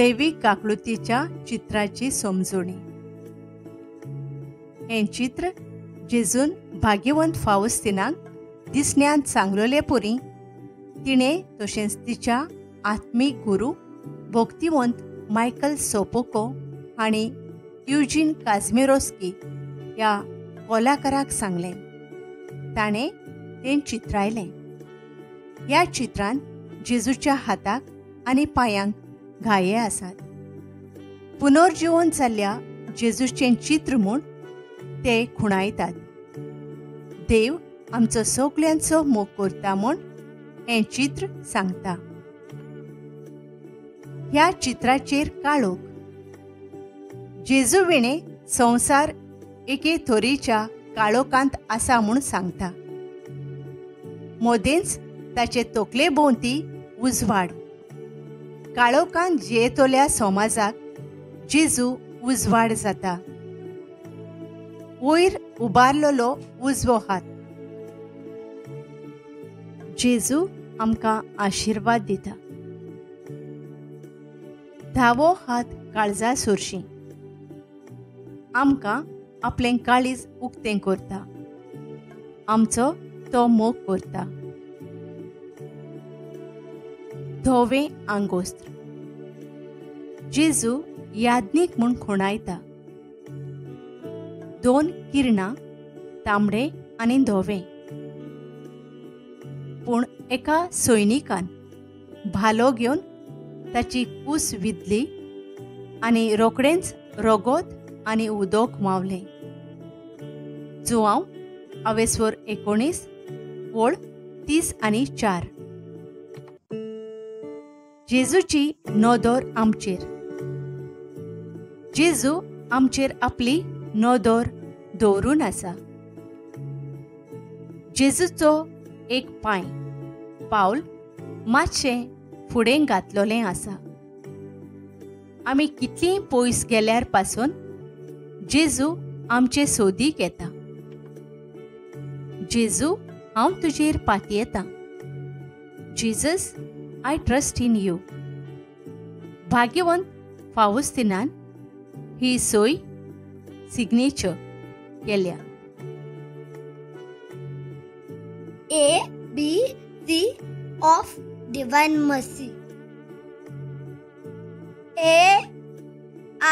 दैवीक काकळुतीच्या चित्राची समजणी. हें चित्र जेजून भाग्यवंत फावस्तिनाक दिसण्यात सांगलोले पुरी तिणें तशेंच तिच्या आत्मीक गुरू भक्तिवंत मायकल सोपोको हांणी युजीन काझमिरोस्की ह्या कलाकाराक सांगलें. ताणें तें चित्रायलें. ह्या चित्रांत जेजूच्या हाताक आनी पांयांक घाये आसात. पुनर्जिवन जाल्ल्या जेजूचें चित्र म्हूण ते खुणायतात. देव आमचो सगल्यांचो मोग करता म्हूण हें चित्र सांगता. ह्या चित्राचेर काळोख जेजू विणे संवसार एके तरेच्या काळोखांत आसा म्हूण सांगता. मोदेंच ताचे तकले भोंवती उजवाड. काळोखांत जियेतल्या समाजाक जेजू उजवाड जाता. वयर उबारलेलो उजवो हात. जेजू आमकां आशिर्वाद दिता. धावो हात काळजा सुरशी. आमकां आपलें काळीज उक्तें करता. आमचो तो मोग करता. धोवें आंगोस्त्र जेजू याज्ञीक म्हूण खुणायता. दोन किरणां तांबडे आनी धोवें. पूण एका सैनिकान भालो घेवन ताची कूस विदली आनी रोखडेंच रगत आनी उदक मावलें. जुआंव 19 ओळ 30 आनी 4. जेजूची नदर आमचेर. जेजू आमचेर आपली नदर दवरून आसा. जेजूचो एक पावल मातशें फुडें घातलोलें आसा. आमी कितलीं पयस गेल्यार पासून जेजू आमचे सोदीक येता. जेजू हांव तुजेर पातयेतां. Jesus, I trust in you. भाग्यवंत फावस्तिनान ही सोय सिग्नेचर केल्या. ABC of Divine Mercy. A.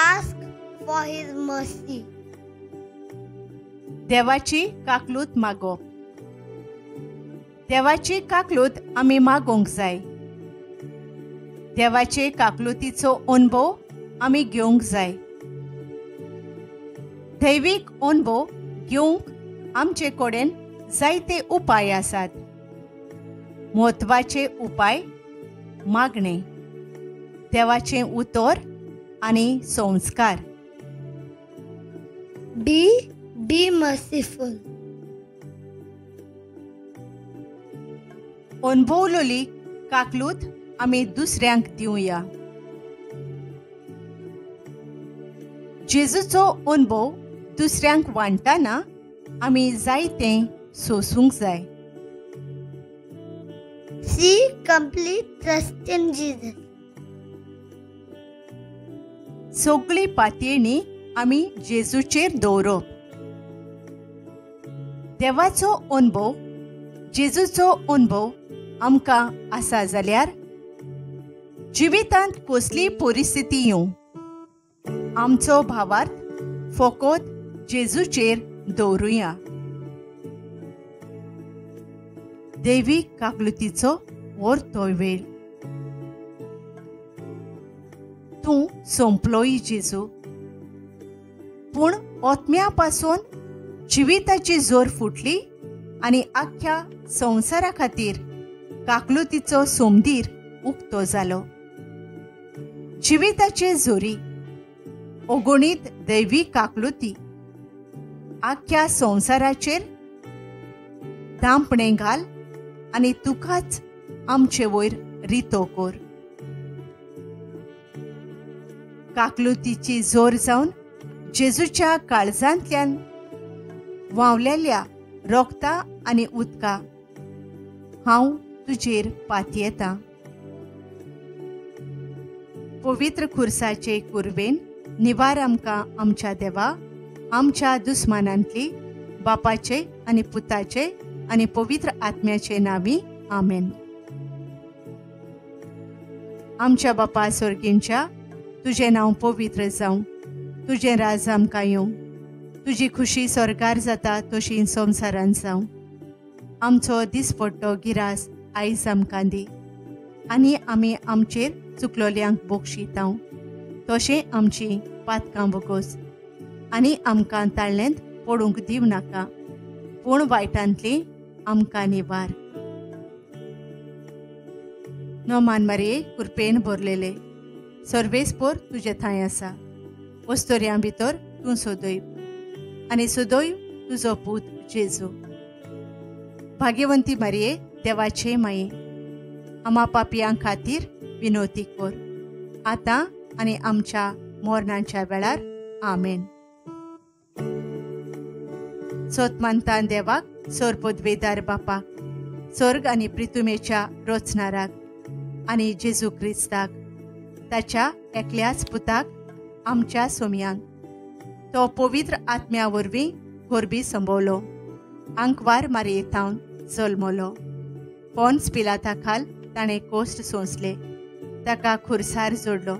Ask for His mercy. देवाची काकलूत मागोवप. देवाची काकलूत आमी मागोवंक जाय. देवाचे काकलुतीचो अनुभव आमी घेवंक जाय. दैवीक अनुभव घेवंक आमचे कडेन जायते उपाय आसात. म्हत्वाचे उपाय मागणे, देवाचें उतर आनी संस्कार. Be merciful. अनुभवलेली काकलूत आमी दुसऱ्यांक दिवया. जेजूचो अनुभव दुसऱ्यांक वांटताना आमी जायतें सोसूंक जाय. See complete trust in Jesus. सगळी पातयेणी आमी जेजूचेर दवरप. देवाचो अनुभव, जेजूचो अनुभव आमकां आसा जाल्यार जिवितांत कसली परिस्थिती येवं, आमचो भावार्थ फकत जेजूचेर दवरुया. दैवीक काकलुतीचो व्हरतो वेळ. तूं संपलोय जेजू. पूण ओतम्या पासून जिविताची जोर फुटली आनी आख्ख्या संवसारा खातीर काकलुतीचो सोमदीर उक्तो जालो. जिविताचे जोरी अगणीत दैवीक काकलुती आख्ख्या संवसाराचेर दांपणें घाल आनी तुकाच आमचे वयर रितो कर. काकलुतीची जोर जावन जेजूच्या काळजांतल्यान व्हांवलेल्या रोगता आनी उदका हांव तुजेर पातयेतां. पवित्र खुर्साचे कुरवेन निवार आमकां आमच्या देवा, आमच्या दुस्मानांतली, बापाचे आनी पुताचे आनी पवित्र आत्म्याचे नावी. आमेन. आमच्या बापा स्वर्गींच्या, तुझे नांव पवित्र जावं, तुझे राज आमकां येवं, तुजी खुशी स्वर्गार जाता तशी संवसारांत जावं. आमचो दिसपट्टो गिरास आयज आमकां दी, आनी आमी आमचेर चुकलोल्यांक बक्षितांव, तशें आमची पातकां बगोस, आनी आमकां ताळ्ळेंत पडूंक दिव नाका, पूण वायटांतली आमकां निवार. नोमान मारये, कृपेन भरलेले, सर्वेस्पोर तुजे थंय आसा. वस्तोऱ्यां भितर तूं सोदोयव, आनी सोदोयव तुजो पूत जेजू. भाग्यवंती मारये, देवाचे माये, आमा पापयां खातीर विनोती कर, आतां आनी आमच्या मोरणाच्या वेळार. आमेन. सोतमानतां देवाक, सोर पदवेदार बापाक, स्वर्ग आनी पृथ्वीच्या रचणाराक, आनी जेजू क्रिस्ताक, ताच्या एकल्याच पुताक, आमच्या सोम्यांक, तो पवित्र आत्म्या वरवीं घोरबी संभोवलो, आंकवार मारयेतावन जल्मलो, पोन्स पिलाता खाल ताणें कोश्ट सोंसले, ताका खुर्सार जोडलो,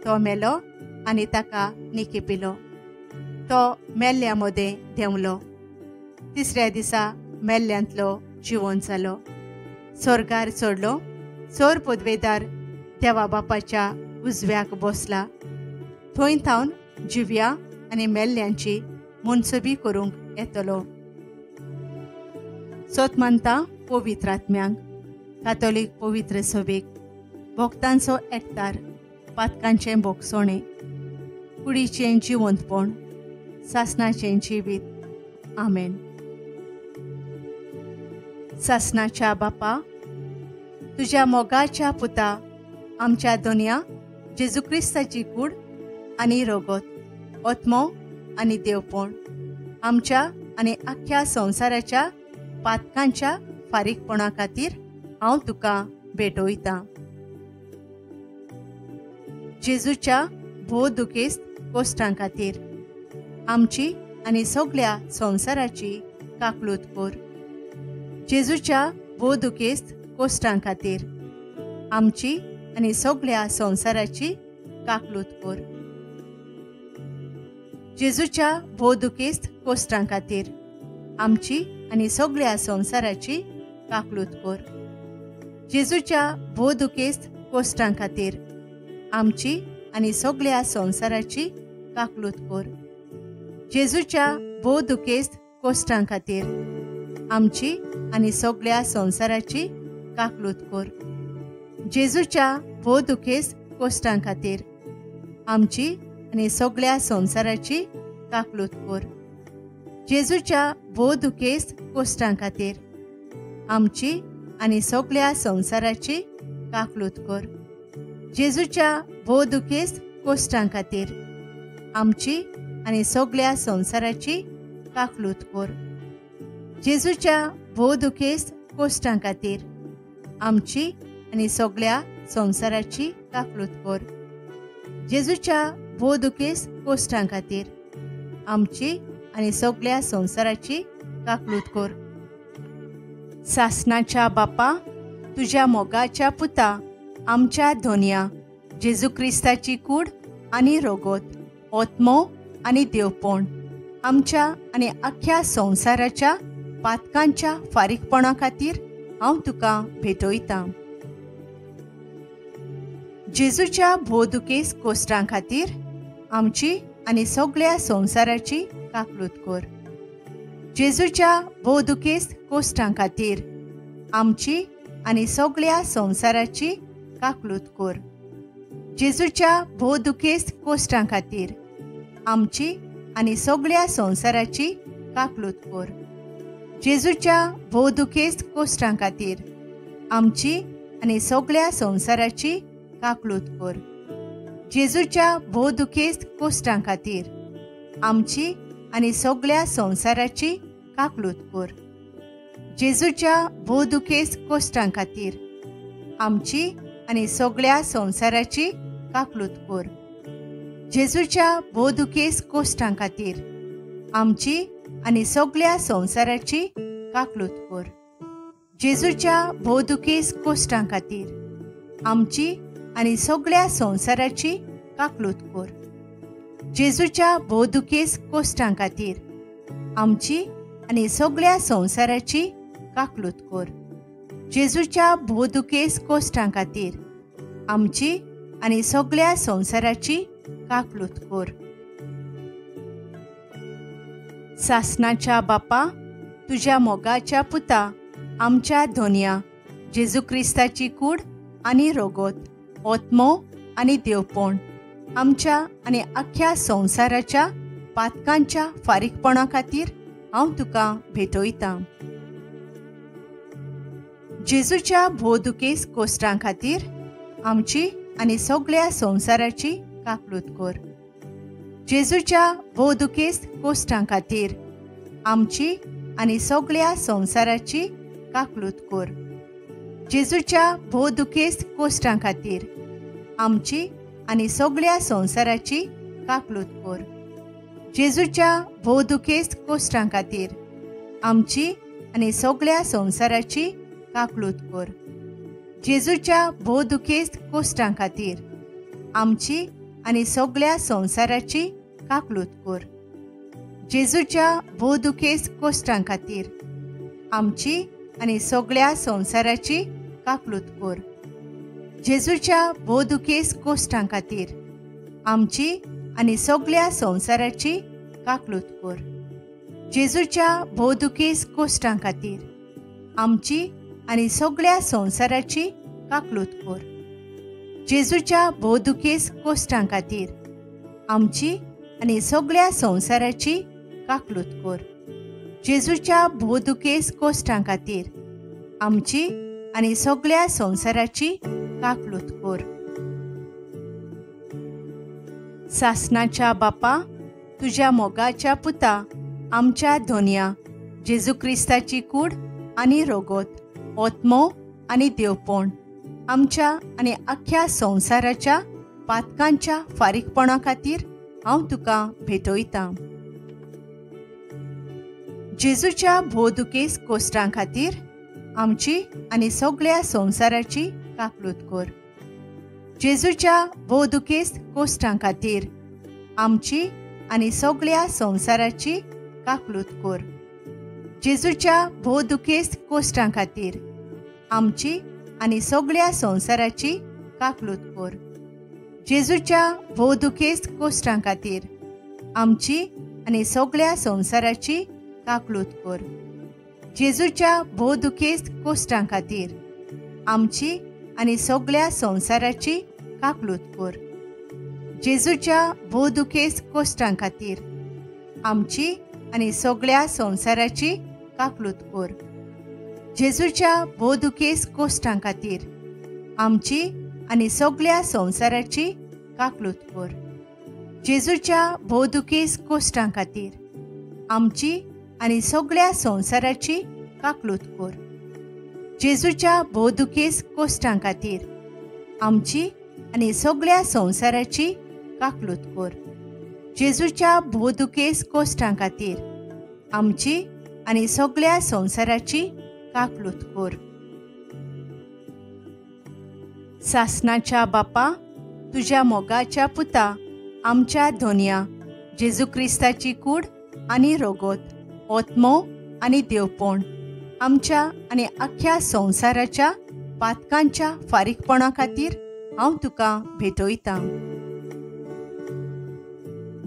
तो मेलो आनी ताका निकेपिलो, तो मेल्ल्या मदें देंवलो, तिसऱ्या दिसा मेल्ल्यांतलो जिवंत जालो, स्वर्गार चडलो, सोर पदवेदार देवा बापाच्या उजव्याक बसला, थंय थावन जिव्या आनी मेल्ल्यांची मुनसबी करूंक येतलो. सोतमानता पवित्र आत्म्यांक, कातोलीक पवित्र सभेक, भक्तांचो एकतार, पातकांचें बोगसोणें, कुडीचें जिवंतपण, सासणाचें जिवीत. आमेन. सासणाच्या बापा, तुझ्या मोगाच्या पुता, आमच्या दोनया जेजू क्रिस्ताची कूड आनी रोगोत, ओत्मो आनी देवपण, आमच्या आनी आख्या संवसाराच्या पातकांच्या फारीकपणा खातीर हांव तुका भेटोयतां. जेजूच्या भोव दुखेस्त कोश्टां खातीर आमची आनी सगळ्या संवसाराची काकलूत कर. जेजूच्या भोव दुखेस्त कोश्टां खातीर आमची आनी सगळ्या संवसाराची काकलूत कर. जेजूच्या भोव दुखेस्त कोश्टां खातीर आमची आनी सगळ्या संवसाराची काकलूत कर. जेजूच्या भोव दुखेस्त कोश्टां खातीर आमची आनी सगळ्या संवसाराची काकलूत कर. जेजूच्या भोव दुखेस्त कोश्टां खातीर आमची आनी सगळ्या संवसाराची काकलूत कर. जेजूच्या भोव दुखेस्त कोश्टां खातीर आमची आनी सगळ्या संवसाराची काकलूत कर. जेजूच्या भोव दुखेस्त कोश्टां खातीर आमची आनी सगळ्या संवसाराची काकलूत कर. जेजूच्या भोव दुखेस्त कोश्टां खातीर आमची आनी सगळ्या संवसाराची काकलूत कर. जेजूच्या भोव दुखेस्त कोश्टां खातीर आमची आनी सगळ्या संवसाराची काकलूत कर. जेजूच्या भोव दुखेस्त कोश्टां खातीर आमची आनी सगळ्या संवसाराची काकलूत कर. सासणाच्या बापा, तुझ्या मोगाच्या पुता, आमच्या दोनया जेजू क्रिस्ताची कूड आनी रोगोत, ओत्मो आनी देवपण, आमच्या आनी आख्या संवसाराच्या पातकांच्या फारीकपणा खातीर हांव तुका भेटोयतां. जेजूच्या भोव दुखेस्त कोश्टां खातीर आमची आनी सगळ्या संवसाराची काकलूत कर. जेजूच्या भोव दुखेस्त कोश्टां खातीर आमची आनी सगळ्या संवसाराची काकलूत कर. जेजूच्या भोव दुखेस्त कोश्टां खातीर आमची आनी सगळ्या संवसाराची काकलूत कर. जेजूच्या भोव दुखेस्त कोश्टां खातीर आमची आनी सगळ्या संवसाराची काकलूत कर. जेजूच्या भोव दुखेस्त कोश्टां खातीर आमची आनी सगळ्या संवसाराची काकलूत कर. जेजूच्या भोव दुखेस्त कोश्टां खातीर आमची आनी सगळ्या संवसाराची काकलूत कोर. जेजूच्या भोवदुकेस कोश्टां खातीर आमची आनी सगळ्या संवसाराची काकलूत कोर. जेजूच्या भोवदुकेस कोश्टां खातीर आमची आनी सगळ्या संवसाराची काकलूत कोर. जेजूच्या भोवदुकेस कोश्टां खातीर आमची आनी सगळ्या संवसाराची काकलूत कोर. जेजूच्या भोवदुकेस कोश्टां खातीर आमची आनी सगळ्या संवसाराची काकलूत कोर. सासणाच्या बापा, तुज्या मोगाच्या पुता, आमच्या धोनया जेजू क्रिस्ताची कूड आनी रोगोत, ओतमो आनी देवपण आमच्या आनी आख्या संवसाराच्या पातकांच्या फारीकपणा खातीर हांव तुका भेटयतां. जेजूच्या भोवदुकेस कोश्टां खातीर आमची आनी सगळ्या संवसाराची काकलूत कोर. जेजूच्या भोवदुकेस कोश्टां खातीर आमची आनी सगळ्या संवसाराची काकलूत कोर. जेजूच्या भोवदुकेस कोश्टां खातीर आमची आनी सगळ्या संवसाराची काकलूत कोर. जेजूच्या भोवदुकेस कोश्टां खातीर आमची आनी सगळ्या संवसाराची काकलूत कोर. जेजूच्या भोवदुकेस कोश्टां खातीर आमची आनी सगळ्या संवसाराची काकलूत कोर. जेजूच्या भोवदुकेस कोश्टां खातीर आमची आनी सगळ्या संवसाराची काकलूत कोर. जेजूच्या भोवदुकेस कोश्टां खातीर आमची आनी सगळ्या संवसाराची काकलूत कोर. जेजूच्या भोवदुकेस कोश्टां खातीर आमची आनी सगळ्या संवसाराची काकलूत कोर. जेजूच्या भोवदुकेस कोश्टां खातीर आमची आनी सगळ्या संवसाराची काकलूत कोर. जेजूच्या भोवदुकेस कोश्टां खातीर आमची आनी सगळ्या संवसाराची काकलूत कोर. सासणाच्या बापा, तुज्या मोगाच्या पुता, आमच्या धोनया जेजू क्रिस्ताची कूड आनी रोगोत, ओतमो आनी देवपण आमच्या आनी आख्या संवसाराच्या पातकांच्या फारीकपणा खातीर हांव तुका भेटयतां. जेजूच्या भोवदुकेस कोश्टां खातीर आमची आनी सगळ्या संवसाराची काकलूत कोर. जेजूच्या भोवदुकेस कोश्टां खातीर आमची आनी सगळ्या संवसाराची काकलूत कोर. जेजूच्या भोवदुकेस कोश्टां खातीर आमची आनी सगळ्या संवसाराची काकलूत कोर. जेजूच्या भोवदुकेस कोश्टां खातीर आमची आनी सगळ्या संवसाराची काकलूत कोर. जेजूच्या भोवदुकेस कोश्टां खातीर आमची आनी सगळ्या संवसाराची काकलूत कोर. जेजूच्या भोवदुकेस कोश्टां खातीर आमची आनी सगळ्या संवसाराची काकलूत कोर. जेजूच्या भोवदुकेस कोश्टां खातीर आमची आनी सगळ्या संवसाराची काकलूत कोर. जेजूच्या भोवदुकेस कोश्टां खातीर आमची आनी सगळ्या संवसाराची काकलूत कोर. जेजूच्या भोवदुकेस कोश्टां खातीर आमची आनी सगळ्या संवसाराची काकलूत कोर. जेजूच्या भोवदुकेस कोश्टां खातीर आमची आनी सगळ्या संवसाराची काकलूत कोर. सासणाच्या बापा, तुज्या मोगाच्या पुता, आमच्या धोनया जेजू क्रिस्ताची कूड आनी रोगोत, ओतमो आनी देवपण आमच्या आनी आख्या संवसाराच्या पातकांच्या फारीकपणा खातीर हांव तुका भेटयतां.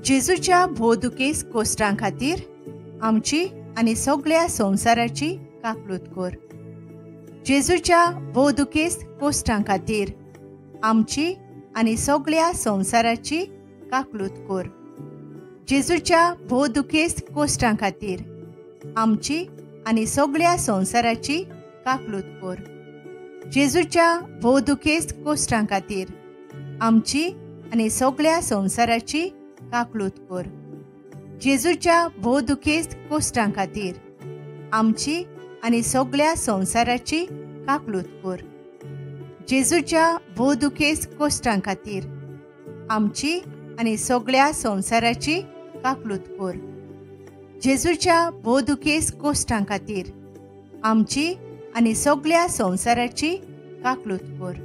जेजूच्या भोवदुकेस कोश्टां खातीर आमची आनी सगळ्या संवसाराची काकलूत कोर. जेजूच्या भोवदुकेस कोश्टां खातीर आमची आनी सगळ्या संवसाराची काकलूत कोर. जेजूच्या भोवदुकेस कोश्टां खातीर आमची आनी सगळ्या संवसाराची काकलूत कोर. जेजूच्या भोवदुकेस कोश्टां खातीर आमची आनी सगळ्या संवसाराची काकलूत कोर. जेजूच्या भोवदुकेस कोश्टां खातीर आमची आनी सगळ्या संवसाराची काकलूत कोर. जेजूच्या भोवदुकेस कोश्टां खातीर आमची आनी सगळ्या संवसाराची काकलूत कर. जेजूच्या बोदुकेस कोश्टां खातीर आमची आनी सगळ्या संवसाराची काकलूत कर.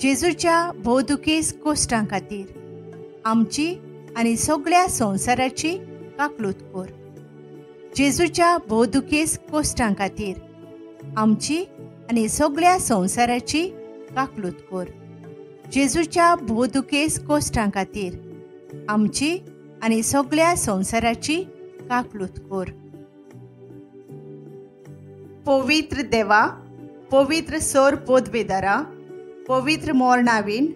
जेजूच्या बोदुकेस कोश्टां खातीर आमची आनी सगळ्या संवसाराची काकलूत कर. जेजूच्या बोदुकेस कोश्टां खातीर आमची आनी सगळ्या संवसाराची काकलूत कर. जेजूच्या बोदुकेस कोश्टां खातीर आमची आनी सगळ्या संवसाराची काकलूत कर. पवित्र देवा, पवित्र सोर पोदवेदारा, पवित्र मोरनावीन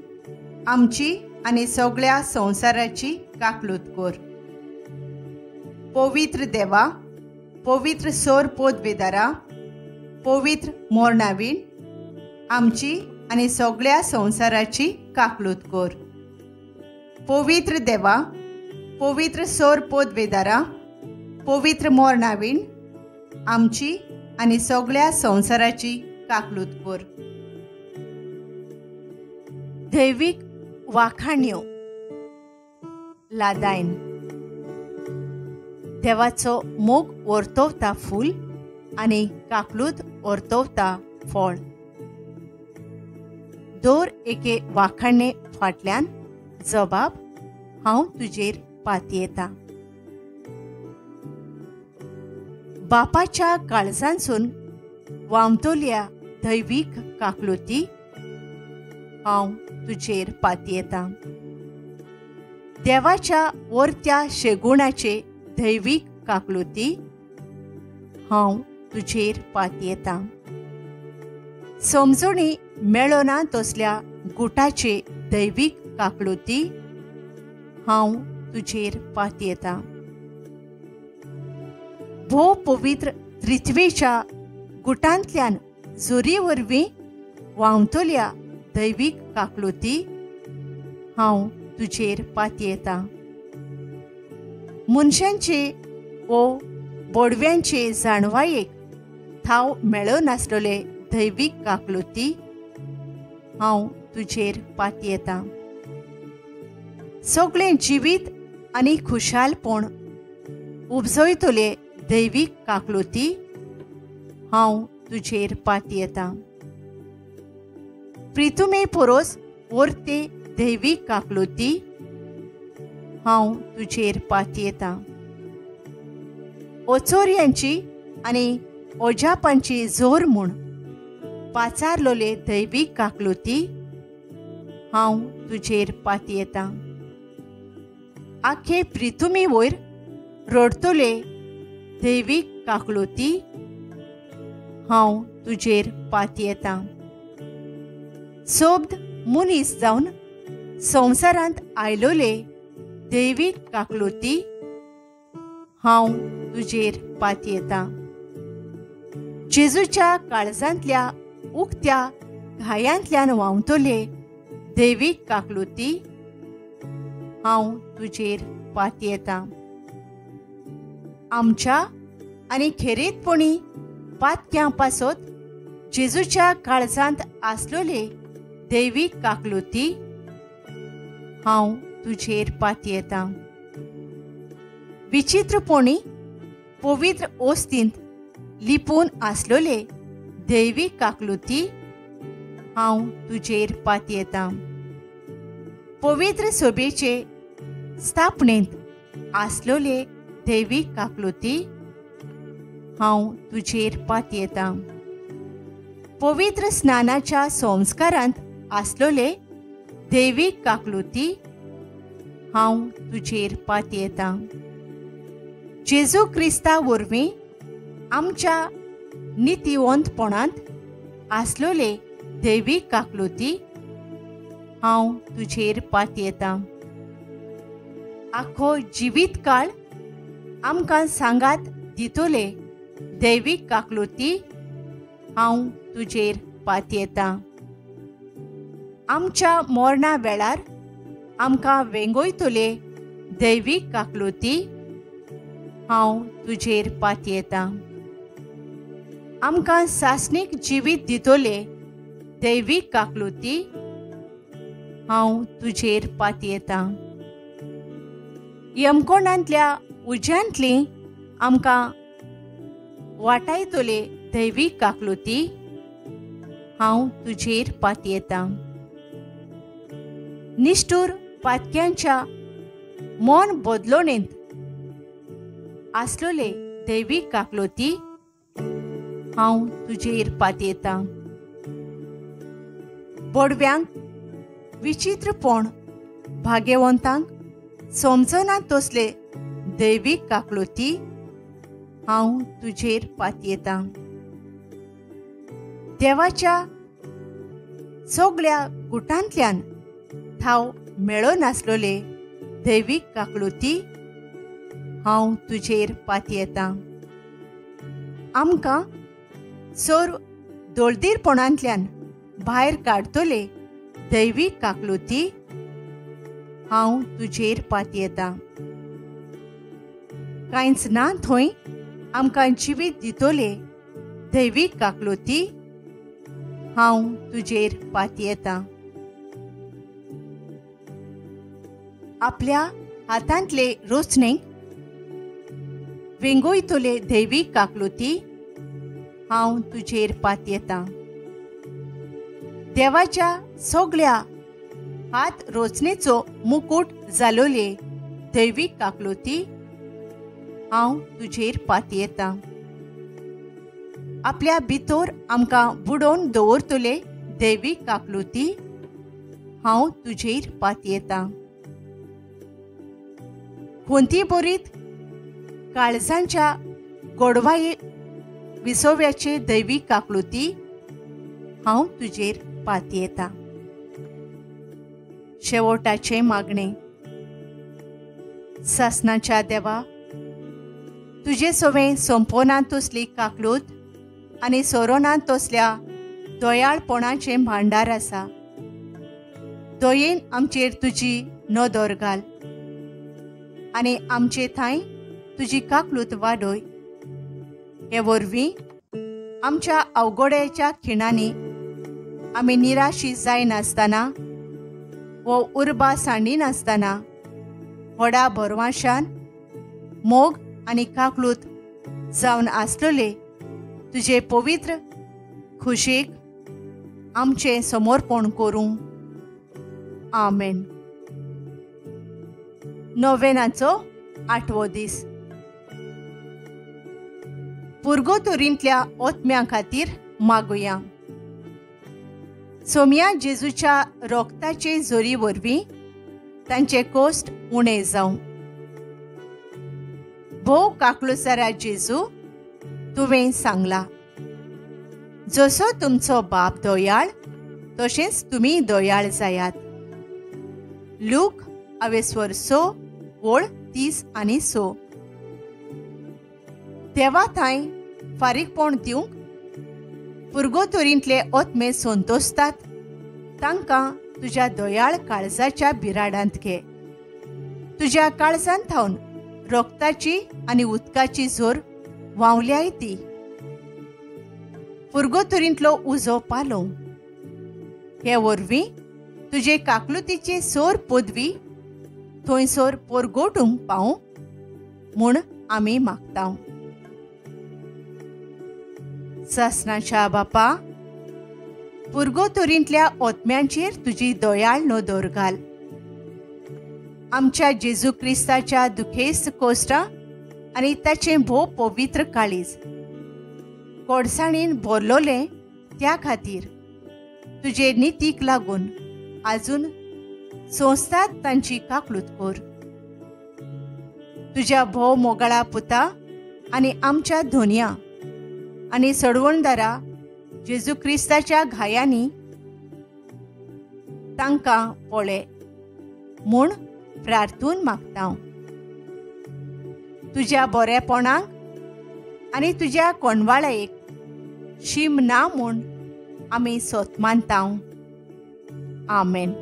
आमची आनी सगळ्या संवसाराची काकलूत कर. पवित्र देवा, पवित्र सोर पोदवेदारा, पवित्र मोरनावीन आमची आनी सगळ्या संवसाराची काकलूत कर. पवित्र देवा, पवित्र सोर पोदवेदारा, पवित्र मोरनावीन आमची आनी सगळ्या संवसाराची काकलूत कर. दैवीक वाखाण्यो. लादायन. देवाचो मोग वर्तवता फूल आनी काकलूत वर्तवता फळ. दर एके वाखाणे फाटल्यान जबाब हांव तुजेर पातयेतां. बापाच्या काळजांसून व्हांवतल्या दैवीक काकलुती हांव तुजेर पातयेतां. देवाच्या वर्त्या शेगुणाचे दैवीक काकलुती हांव तुजेर पातयेतां. समजणी मेळना तसल्या गुटाचे दैवीक काकलुती हांव तुजेर पातयेतां. भोव पवित्र त्रित्वेच्या गुटांतल्यान जोरी वरवीं व्हांवतल्या दैवीक काकलुती हांव तुजेर पातयेतां. मनशांचे वो बोडव्यांचे जाणवायेक थाव मेळनासलेले दैवीक काकलुती हांव तुजेर पातयेतां. सगळें जिवीत आनी खुशालपण उपजयतले दैवीक काकलुती हांव तुजेर पातयेतां. प्रितुमे पोरोस वर्ते दैवीक काकलुती हांव तुजेर पातयेतां. ओचोऱ्यांची आनी ओजापांची जोर म्हूण पाचारलोले दैवीक काकलुती हांव तुजेर पातयेतां. आखे प्रितुमी वयर रडतले दैवीक काकलुती हांव तुजेर पातयेतां. सोबद मनीस जावन संवसारांत आयलोले दैवीक काकलुती हांव तुजेर पातयेतां. जेजूच्या काळजांतल्या उक्त्या घायांतल्यान व्हांवतले दैवीक काकलुती हांव तुजेर पातयेतां. आमच्या आनी खेरीतपणी पातक्यां पासत जेजूच्या काळजांत आसलोले दैवीक काकलुती हांव तुजेर पातयेतां. विचित्रपणी पवित्र ओस्तींत लिपून आसलोले दैवीक काकलुती हांव तुजेर पातयेतां. पवित्र सभेचे स्थापनेंत आसलोले दैवीक काकलुती हांव तुजेर पातयेतां. पवित्र स्नानाच्या संस्कारांत आसलोले दैवीक काकलुती हांव तुजेर पातयेतां. जेजू क्रिस्ता वरवीं आमच्या नितिवंतपणांत आसलोले दैवीक काकलुती हांव तुजेर पातयेतां. आखो जिवीत काळ आमकां सांगात दितोले दैवीक काकलुती हांव तुजेर पातयेतां. आमच्या मोरणा वेळार आमकां वेंगोयतले दैवीक काकलुती हांव तुजेर पातयेतां. आमकां सासणीक जिवीत दितोले दैवीक काकलुती हांव तुजेर पातयेतां. यमकोणांतल्या उज्यांतली आमकां वाटायतले दैवीक काकलुती हांव तुजेर पातयेतां. निश्ठूर पातक्यांच्या मन बदलोणेंत आसलोले दैवीक काकलुती हांव तुजेर पातयेतां. बोडव्यांक विचित्रपण भाग्यवंतांक समजना तसले दैवीक काकलुती हांव तुजेर पातयेतां. देवाच्या सगळ्या गुटांतल्यान थाव मेळो नासलोले दैवीक काकलुती हांव तुजेर पातयेतां. आमकां सोर दोळदीरपणांतल्यान भायर काडतले दैवीक काकलुती हांव तुजेर पातयेतां. कांयच ना थंय आमकां जिवीत दितले दैवीक काकलुती हांव तुजेर पातयेतां. आपल्या हातांतले रोचणेक वेंगोयतले दैवीक काकलुती हांव तुजेर पातयेतां. देवाच्या सगळ्या हात रोचणेचो मुकुट जालोले दैवीक काकलुती हांव तुजेर पातयेतां. आपल्या भितर आमकां बुडोवन दवरतले दैवीक काकलुती हांव तुजेर पातयेतां. कोणती बरीत काळजांच्या गोडवाये विसोव्याचे दैवीक काकलुती हांव तुजेर पातयेतां. शेवटाचे मागणे. सासणाच्या देवा, तुजे सोवे संपोना तसली काकलूत आनी सोरोना तसल्या दोयाळपणाचे भांडार आसा. दयेन आमचेर तुजी नदर घाल आनी आमचे थंय तुजी काकलूत वाडय. हे वरवीं आमच्या अवघड्याच्या खिणांनी आमी निराशी जायनासतना वो उर्बा सांडिनासतना व्हडा भरवशान मोग आनी काकलूत जावन आसलोले तुजे पवित्र खुशेक आमचें समर्पण करूं. आमेन. नोवेनाचो 8वो दीस. पुर्गोतोरींतल्या ओतम्यां खातीर मागुया. सोम्या जेजूच्या रोगताचे जोरी वरवीं तांचे कोस्ट उणे जावं. भोव काकलुसारा जेजू, तुवें सांगला, जसो तुमचो बाप दोयाळ तशेंच तुमी दोयाळ जायात. लूक 28:30-6. देवा थंय फारीकपण दिवंक पुर्गोतोरींतले ओतमे संतोसतात तांकां तुज्या दोयाळ काळजाच्या बिराडांत घे. तुज्या काळजांत थावन रोगताची आनी उदकाची जोर व्हांवल्याय ती. पुर्गोतोरींतलो उजो पालोव. हे वरवीं तुजे काकलुतीचे सोर पदवी थंयसर पोरगोटूंक पावूं म्हूण आमी मागतांव. सासणाच्या बापा, पुर्गोतोरींतल्या ओतम्यांचेर तुजी दोयाळ नदर घाल. आमच्या जेजू क्रिस्ताच्या दुखेस्त कोश्टां आनी ताचें भोव पवित्र काळीज कोडसाणीन भरलोलें त्या खातीर तुजे नितीक लागून आजून संस्थात तांची काकलूत कर. तुज्या भोव मोगाळा पुता आनी आमच्या धोनया आनी सडवणदारा जेजू क्रिस्ताच्या घायांनी तांकां पळय म्हूण प्रार्थून मागतांव. तुज्या बरेपणाक आनी तुज्या कोणवाळेक शीम ना म्हूण आमी सोत मानतांव. आमेन.